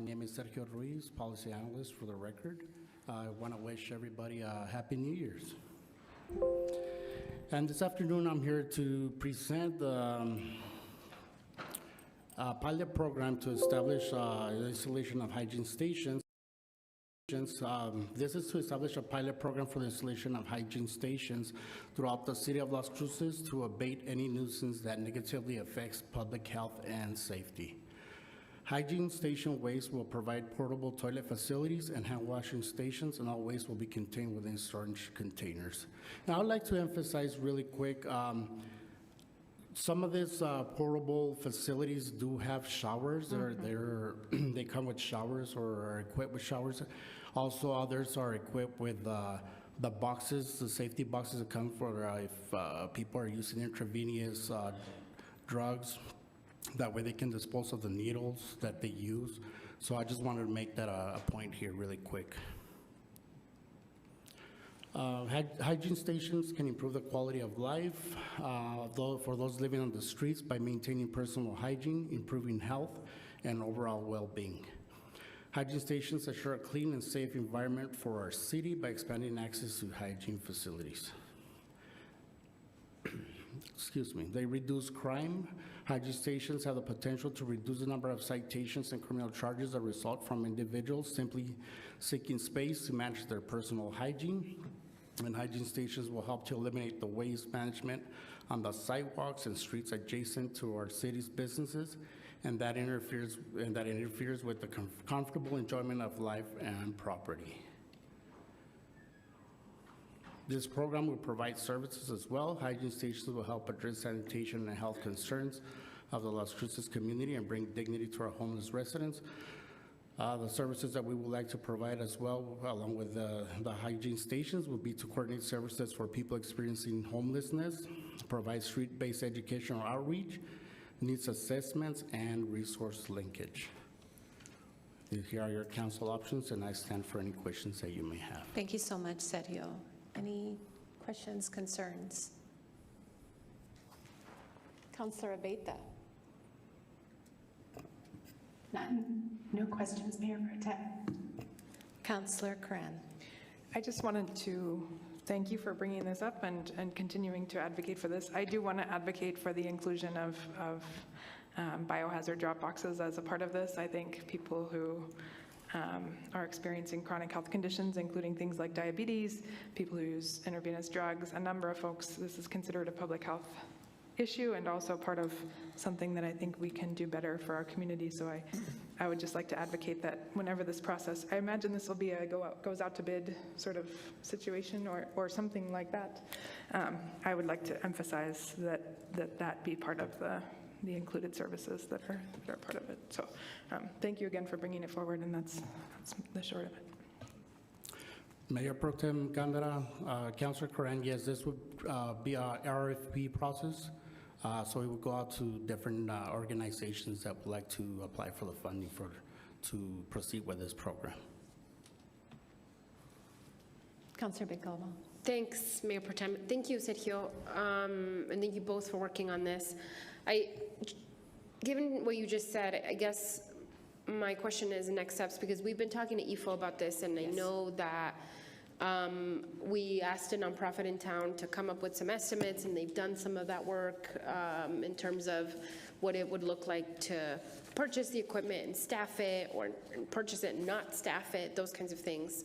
My name is Sergio Ruiz, Policy Analyst for the record. I want to wish everybody a Happy New Year's. And this afternoon, I'm here to present the pilot program to establish the installation of hygiene stations. This is to establish a pilot program for the installation of hygiene stations throughout the city of Las Cruces to abate any nuisance that negatively affects public health and safety. Hygiene station waste will provide portable toilet facilities and hand washing stations, and all waste will be contained within storage containers. Now, I'd like to emphasize really quick, some of these portable facilities do have showers. They come with showers or are equipped with showers. Also, others are equipped with the boxes, the safety boxes that come for if people are using intravenous drugs. That way they can dispose of the needles that they use. So I just wanted to make that a point here really quick. Hygiene stations can improve the quality of life for those living on the streets by maintaining personal hygiene, improving health, and overall well-being. Hygiene stations assure a clean and safe environment for our city by expanding access to hygiene facilities. Excuse me. They reduce crime. Hygiene stations have the potential to reduce the number of citations and criminal charges that result from individuals simply seeking space to manage their personal hygiene. And hygiene stations will help to eliminate the waste management on the sidewalks and streets adjacent to our city's businesses, and that interferes with the comfortable enjoyment of life and property. This program will provide services as well. Hygiene stations will help address sanitation and health concerns of the Las Cruces community and bring dignity to our homeless residents. The services that we would like to provide as well, along with the hygiene stations, will be to coordinate services for people experiencing homelessness, provide street-based educational outreach, needs assessments, and resource linkage. Here are your council options, and I stand for any questions that you may have. Thank you so much, Sergio. Any questions, concerns? Councilor Abeyta. None. No questions, Mayor Pro Tem. Councilor Cran. I just wanted to thank you for bringing this up and continuing to advocate for this. I do want to advocate for the inclusion of biohazard drop boxes as a part of this. I think people who are experiencing chronic health conditions, including things like diabetes, people who use intravenous drugs, a number of folks, this is considered a public health issue and also part of something that I think we can do better for our community. So I would just like to advocate that whenever this process, I imagine this will be a goes out to bid sort of situation or something like that. I would like to emphasize that be part of the included services that are part of it. So thank you again for bringing it forward, and that's the short of it. Mayor Pro Tem Gandara, Councilor Coran, yes, this would be a RFP process. So it would go out to different organizations that would like to apply for the funding to proceed with this program. Councilor Bigalba. Thanks, Mayor Pro Tem. Thank you, Sergio, and thank you both for working on this. Given what you just said, I guess my question is next steps, because we've been talking to EFO about this, and I know that we asked a nonprofit in town to come up with some estimates, and they've done some of that work in terms of what it would look like to purchase the equipment and staff it, or purchase it and not staff it, those kinds of things.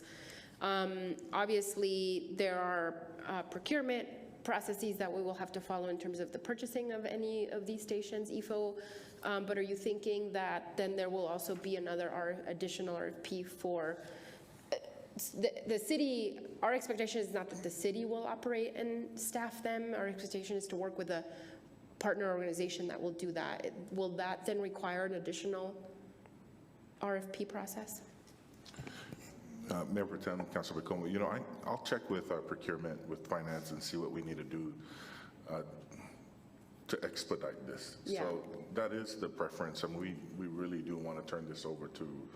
Obviously, there are procurement processes that we will have to follow in terms of the purchasing of any of these stations, EFO, but are you thinking that then there will also be another additional RFP for the city? Our expectation is not that the city will operate and staff them. Our expectation is to work with a partner organization that will do that. Will that then require an additional RFP process? Mayor Pro Tem, Councilor Bacoma, I'll check with our procurement, with finance, and see what we need to do to expedite this. Yeah. So that is the preference, and we really do want to turn this over to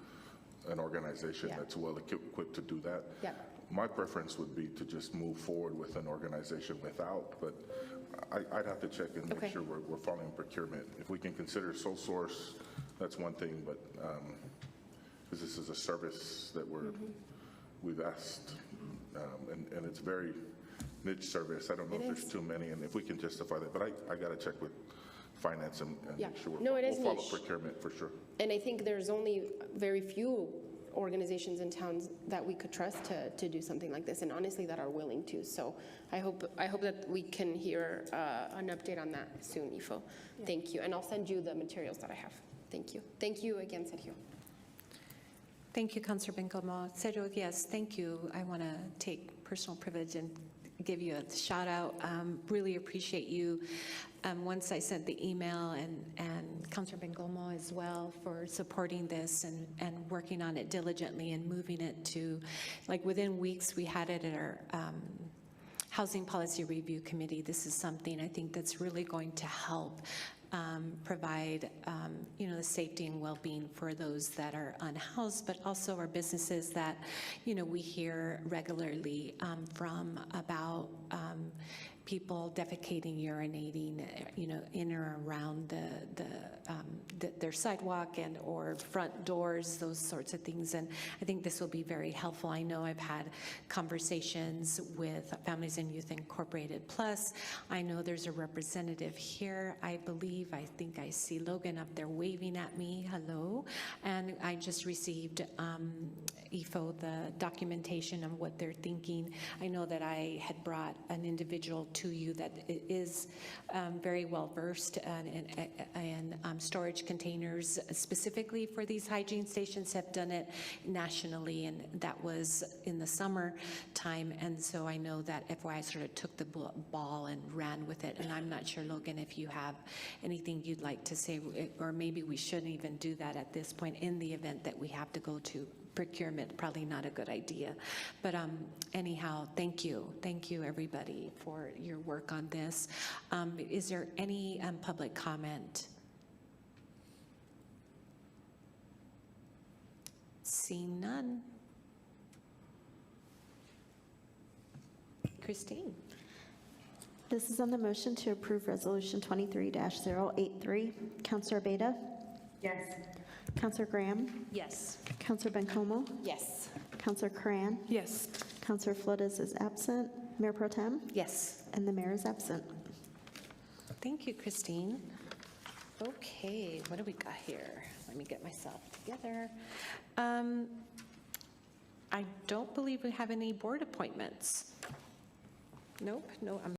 an organization that's well equipped to do that. Yeah. My preference would be to just move forward with an organization without, but I'd have to check and make sure we're following procurement. If we can consider sole source, that's one thing, but because this is a service that we've asked, and it's very niche service. I don't know if there's too many, and if we can justify that, but I got to check with finance and Yeah. make sure No, it is we'll follow niche. procurement for sure. And I think there's only very few organizations and towns that we could trust to do something like this, and honestly that are willing to. So I hope that we can hear an update on that soon, Ifo. Thank you, and I'll send you the materials that I have. Thank you. Thank you again, Sergio. Thank you, Councilor Bencomo. Sergio, yes, thank you. I want to take personal privilege and give you a shout out. Really appreciate you. Once I sent the email and Councilor Bencomo as well for supporting this and working on it diligently and moving it to, like within weeks, we had it at our Housing Policy Review Committee. This is something I think that's really going to help provide, the safety and well-being for those that are unhoused, but also our businesses that, we hear regularly from about people defecating, urinating, in or around their sidewalk and or front doors, those sorts of things. And I think this will be very helpful. I know I've had conversations with Families and Youth Incorporated Plus. I know there's a representative here. I think I see Logan up there waving at me. Hello. And I just received IFO, the documentation of what they're thinking. I know that I had brought an individual to you that is very well versed in storage containers specifically for these hygiene stations, have done it nationally, and that was in the summer time. And so I know that FYI sort of took the ball and ran with it. And I'm not sure, Logan, if you have anything you'd like to say, or maybe we shouldn't even do that at this point in the event that we have to go to procurement. Probably not a good idea. But anyhow, thank you. Thank you, everybody, for your work on this. Is there any public comment? Seeing none. Christine. This is on the motion to approve Resolution 23-083. Councilor Beta? Yes. Councilor Graham? Yes. Councilor Bencomo? Yes. Councilor Cran? Yes. Councilor Flores is absent. Mayor Pro Tem? Yes. And the mayor is absent. Thank you, Christine. Okay, what do we got here? Let me get myself together. I don't believe we have any board appointments. Nope, no, I'm